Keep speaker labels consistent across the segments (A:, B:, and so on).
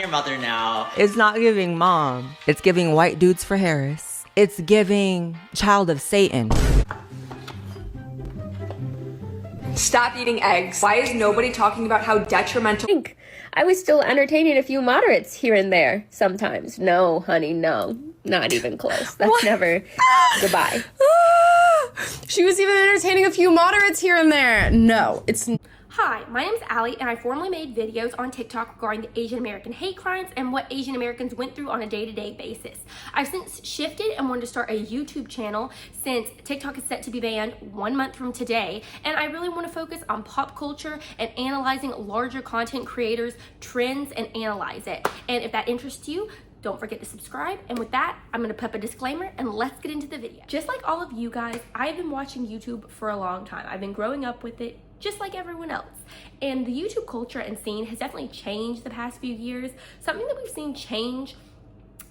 A: your mother now.
B: It's not giving mom. It's giving white dudes for Harris. It's giving child of Satan.
C: Stop eating eggs. Why is nobody talking about how detrimental?
D: I was still entertaining a few moderates here and there sometimes. No, honey, no. Not even close. That's never goodbye.
E: She was even entertaining a few moderates here and there. No, it's...
F: Hi, my name is Allie, and I formerly made videos on TikTok regarding the Asian American hate crimes and what Asian Americans went through on a day-to-day basis. I've since shifted and wanted to start a YouTube channel since TikTok is set to be banned 1 month from today, and I really want to focus on pop culture and analyzing larger content creators' trends and analyze it. And if that interests you, don't forget to subscribe. And with that, I'm gonna put up a disclaimer and let's get into the video. Just like all of you guys, I've been watching YouTube for a long time. I've been growing up with it just like everyone else. And the YouTube culture and scene has definitely changed the past few years. Something that we've seen change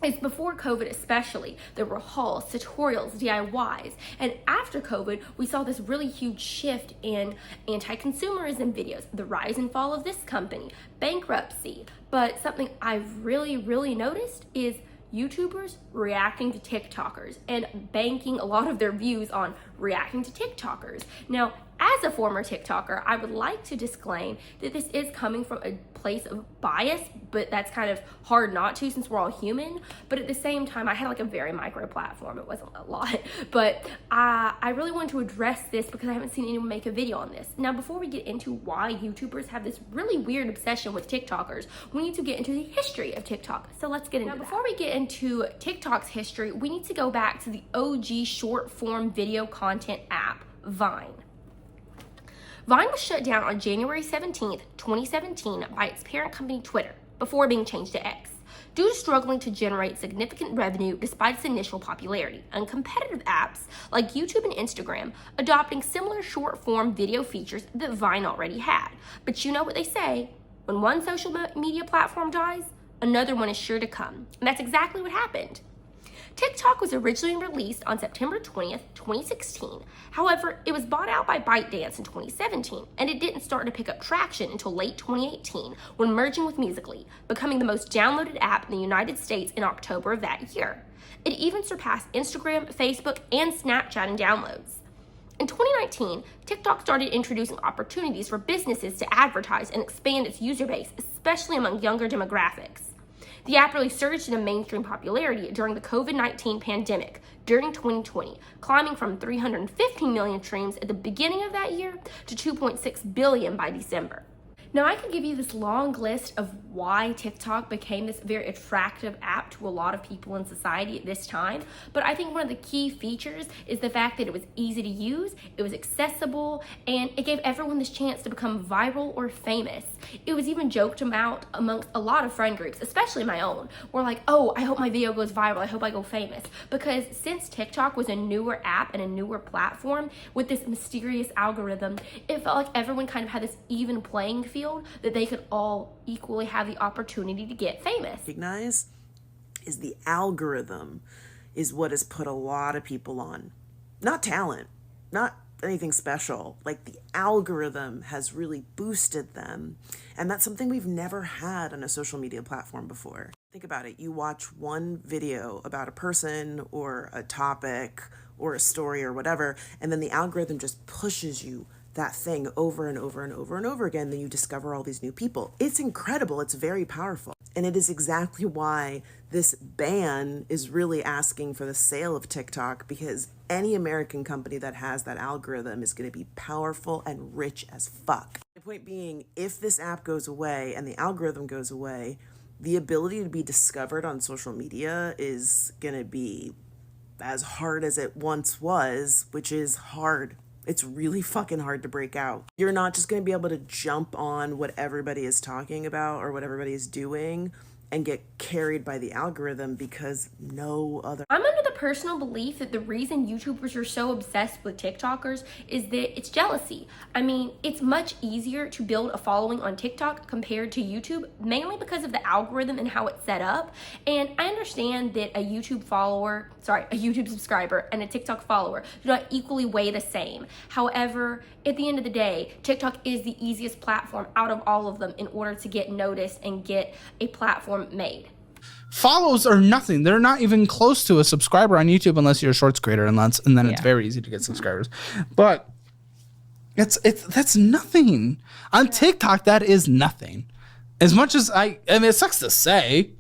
F: is before COVID especially, there were hauls, tutorials, DIYs. And after COVID, we saw this really huge shift in anti-consumerism videos, the rise and fall of this company, bankruptcy. But something I've really noticed is YouTubers reacting to TikTokers and banking a lot of their views on reacting to TikTokers. Now, as a former TikToker, I would like to disclaim that this is coming from a place of bias, but that's kind of hard not to since we're all human. But at the same time, I had like a very micro platform. It wasn't a lot, but I really wanted to address this because I haven't seen anyone make a video on this. Now, before we get into why YouTubers have this really weird obsession with TikTokers, we need to get into the history of TikTok. So let's get into that. Before we get into TikTok's history, we need to go back to the OG short form video content app, Vine. Vine was shut down on January 17th, 2017 by its parent company Twitter, before being changed to X, due to struggling to generate significant revenue despite its initial popularity, and competitive apps like YouTube and Instagram adopting similar short-form video features that Vine already had. But you know what they say, when one social media platform dies, another one is sure to come. And that's exactly what happened. TikTok was originally released on September 20th, 2016. However, it was bought out by ByteDance in 2017, and it didn't start to pick up traction until late 2018 when merging with Musical.ly, becoming the most downloaded app in the United States in October of that year. It even surpassed Instagram, Facebook, and Snapchat in downloads. In 2019, TikTok started introducing opportunities for businesses to advertise and expand its user base, especially among younger demographics. The app really surged in mainstream popularity during the COVID-19 pandemic during 2020, climbing from 315 million streams at the beginning of that year to 2.6 billion by December. Now, I could give you this long list of why TikTok became this very attractive app to a lot of people in society at this time, but I think one of the key features is the fact that it was easy to use, it was accessible, and it gave everyone this chance to become viral or famous. It was even joked about amongst a lot of friend groups, especially my own, where like, oh, I hope my video goes viral, I hope I go famous. Because since TikTok was a newer app and a newer platform with this mysterious algorithm, it felt like everyone kind of had this even playing field that they could all equally have the opportunity to get famous.
G: Recognize is the algorithm is what has put a lot of people on. Not talent, not anything special. Like the algorithm has really boosted them. And that's something we've never had on a social media platform before. Think about it. You watch one video about a person or a topic or a story or whatever, and then the algorithm just pushes you that thing over and over and over and over again. Then you discover all these new people. It's incredible. It's very powerful. And it is exactly why this ban is really asking for the sale of TikTok, because any American company that has that algorithm is going to be powerful and rich as fuck. The point being, if this app goes away and the algorithm goes away, the ability to be discovered on social media is going to be as hard as it once was, which is hard. It's really fucking hard to break out. You're not just going to be able to jump on what everybody is talking about or what everybody is doing and get carried by the algorithm, because no other...
F: I'm under the personal belief that the reason YouTubers are so obsessed with TikTokers is that it's jealousy. I mean, it's much easier to build a following on TikTok compared to YouTube, mainly because of the algorithm and how it's set up. And I understand that a YouTube subscriber and a TikTok follower do not equally weigh the same. However, at the end of the day, TikTok is the easiest platform out of all of them in order to get noticed and get a platform made.
A: Follows are nothing. They're not even close to a subscriber on YouTube unless you're a shorts creator, and then it's very easy to get subscribers. But that's nothing. On TikTok, that is nothing. As much as I mean, it sucks to say,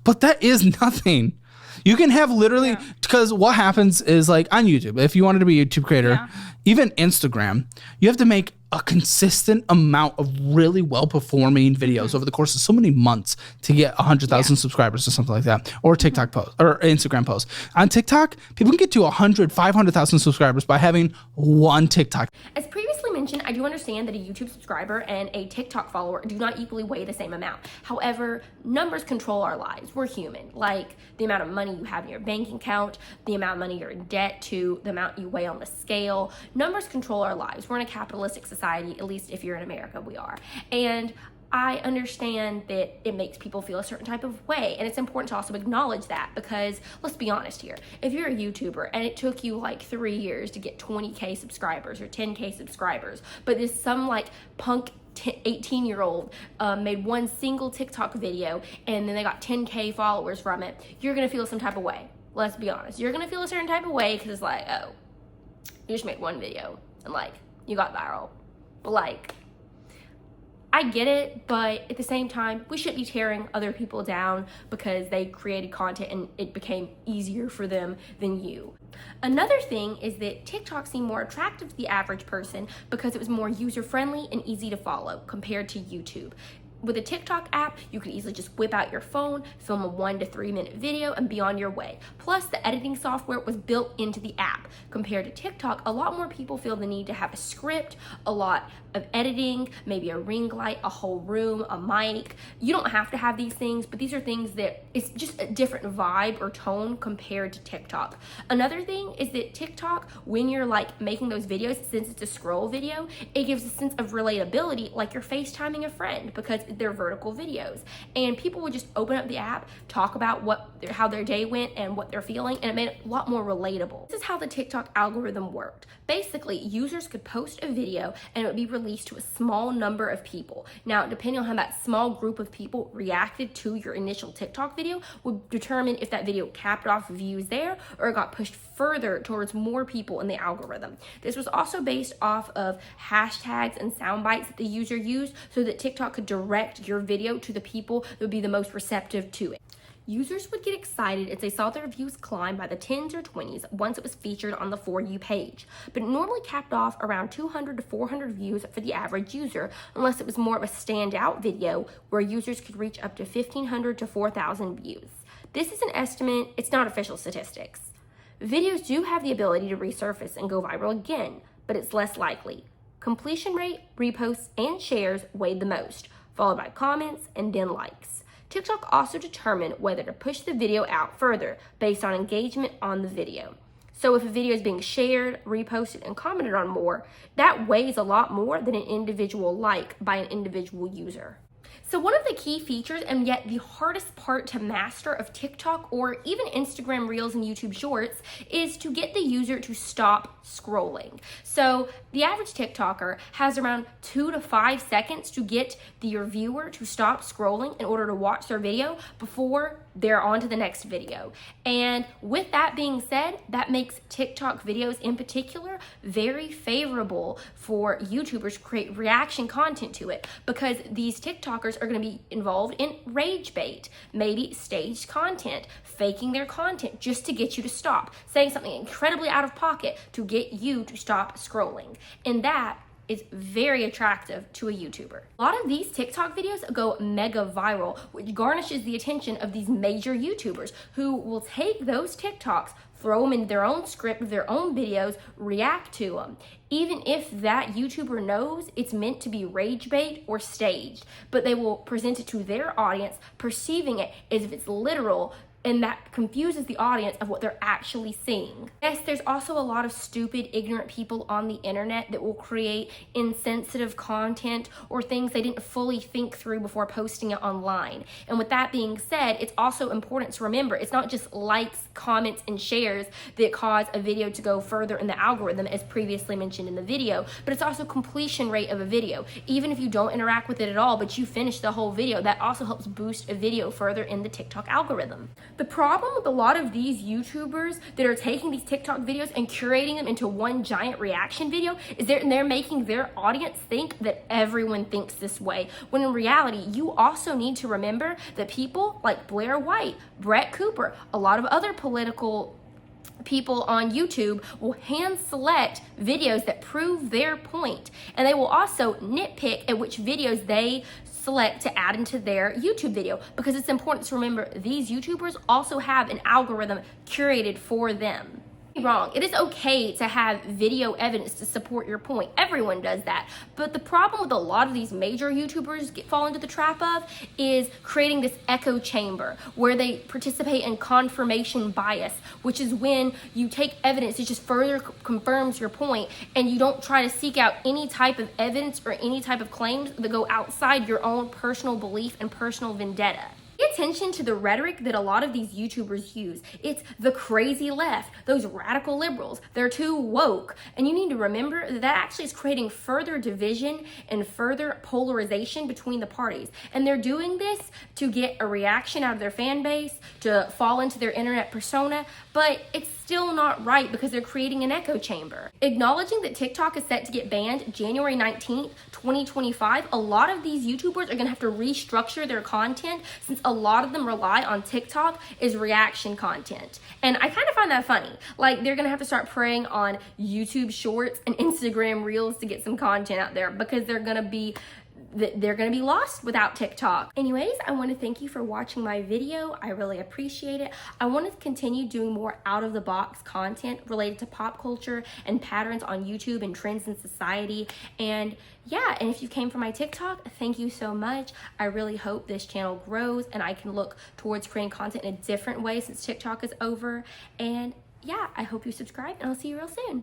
A: but that is nothing. You can have literally, because what happens is, like, on YouTube, if you wanted to be a YouTube creator, even Instagram, you have to make a consistent amount of really well-performing videos over the course of so many months to get 100,000 subscribers or something like that, or TikTok post or Instagram post. On TikTok, people can get to 100, 500,000 subscribers by having one TikTok.
F: As previously mentioned, I do understand that a YouTube subscriber and a TikTok follower do not equally weigh the same amount. However, numbers control our lives. We're human. Like the amount of money you have in your bank account, the amount of money you're in debt to, the amount you weigh on the scale. Numbers control our lives. We're in a capitalistic society, at least if you're in America, we are. And I understand that it makes people feel a certain type of way, and it's important to also acknowledge that, because let's be honest here, if you're a YouTuber and it took you like 3 years to get 20k subscribers or 10k subscribers, but there's some like punk 18-year-old made one single TikTok video and then they got 10k followers from it, you're gonna feel some type of way. Let's be honest, you're gonna feel a certain type of way, because it's like, oh, you just made one video and like you got viral. But like, I get it, but at the same time, we shouldn't be tearing other people down because they created content and it became easier for them than you. Another thing is that TikTok seemed more attractive to the average person because it was more user-friendly and easy to follow compared to YouTube. With a TikTok app, you could easily just whip out your phone, film a 1 to 3 minute video, and be on your way. Plus, the editing software was built into the app. Compared to TikTok, a lot more people feel the need to have a script, a lot of editing, maybe a ring light, a whole room, a mic. You don't have to have these things, but these are things that it's just a different vibe or tone compared to TikTok. Another thing is that TikTok, when you're like making those videos, since it's a scroll video, it gives a sense of relatability, like you're FaceTiming a friend, because they're vertical videos, and people would just open up the app, talk about how their day went and what they're feeling, and it made it a lot more relatable. This is how the TikTok algorithm worked. Basically, users could post a video and it would be released to a small number of people. Now, depending on how that small group of people reacted to your initial TikTok video would determine if that video capped off views there or it got pushed further towards more people in the algorithm. This was also based off of hashtags and sound bites that the user used so that TikTok could direct your video to the people that would be the most receptive to it. Users would get excited as they saw their views climb by the 10s or 20s once it was featured on the For You page, but it normally capped off around 200 to 400 views for the average user, unless it was more of a standout video where users could reach up to 1,500 to 4,000 views. This is an estimate, it's not official statistics. Videos do have the ability to resurface and go viral again, but it's less likely. Completion rate, reposts, and shares weighed the most, followed by comments and then likes. TikTok also determined whether to push the video out further based on engagement on the video. So if a video is being shared, reposted, and commented on more, that weighs a lot more than an individual like by an individual user. So one of the key features, and yet the hardest part to master of TikTok or even Instagram Reels and YouTube Shorts, is to get the user to stop scrolling. So the average TikToker has around 2 to 5 seconds to get your viewer to stop scrolling in order to watch their video before they're on to the next video. And with that being said, that makes TikTok videos in particular very favorable for YouTubers to create reaction content to it, because these TikTokers are going to be involved in rage bait, maybe staged content, faking their content just to get you to stop, saying something incredibly out of pocket to get you to stop scrolling. And that is very attractive to a YouTuber. A lot of these TikTok videos go mega viral, which garnishes the attention of these major YouTubers who will take those TikToks, throw them in their own script of their own videos, react to them, even if that YouTuber knows it's meant to be rage bait or staged, but they will present it to their audience, perceiving it as if it's literal, and that confuses the audience of what they're actually seeing. Yes, there's also a lot of stupid, ignorant people on the internet that will create insensitive content or things they didn't fully think through before posting it online. And with that being said, it's also important to remember it's not just likes, comments, and shares that cause a video to go further in the algorithm, as previously mentioned in the video, but it's also completion rate of a video. Even if you don't interact with it at all, but you finish the whole video, that also helps boost a video further in the TikTok algorithm. The problem with a lot of these YouTubers that are taking these TikTok videos and curating them into one giant reaction video is they're making their audience think that everyone thinks this way, when in reality, you also need to remember that people like Blair White, Brettcooper, a lot of other political people on YouTube will hand select videos that prove their point, and they will also nitpick at which videos they select to add into their YouTube video, because it's important to remember these YouTubers also have an algorithm curated for them. Wrong. It is okay to have video evidence to support your point. Everyone does that. But the problem with a lot of these major YouTubers fall into the trap of is creating this echo chamber where they participate in confirmation bias, which is when you take evidence that just further confirms your point and you don't try to seek out any type of evidence or any type of claims that go outside your own personal belief and personal vendetta. Pay attention to the rhetoric that a lot of these YouTubers use. It's the crazy left, those radical liberals, they're too woke. And you need to remember that that actually is creating further division and further polarization between the parties. And they're doing this to get a reaction out of their fan base, to fall into their internet persona, but it's still not right because they're creating an echo chamber. Acknowledging that TikTok is set to get banned January 19th, 2025, a lot of these YouTubers are gonna have to restructure their content since a lot of them rely on TikTok as reaction content. And I kind of find that funny. Like, they're gonna have to start preying on YouTube Shorts and Instagram Reels to get some content out there because they're gonna be lost without TikTok. Anyways, I want to thank you for watching my video. I really appreciate it. I want to continue doing more out-of-the-box content related to pop culture and patterns on YouTube and trends in society. And yeah, and if you came from my TikTok, thank you so much. I really hope this channel grows and I can look towards creating content in a different way since TikTok is over. And yeah, I hope you subscribe and I'll see you real soon.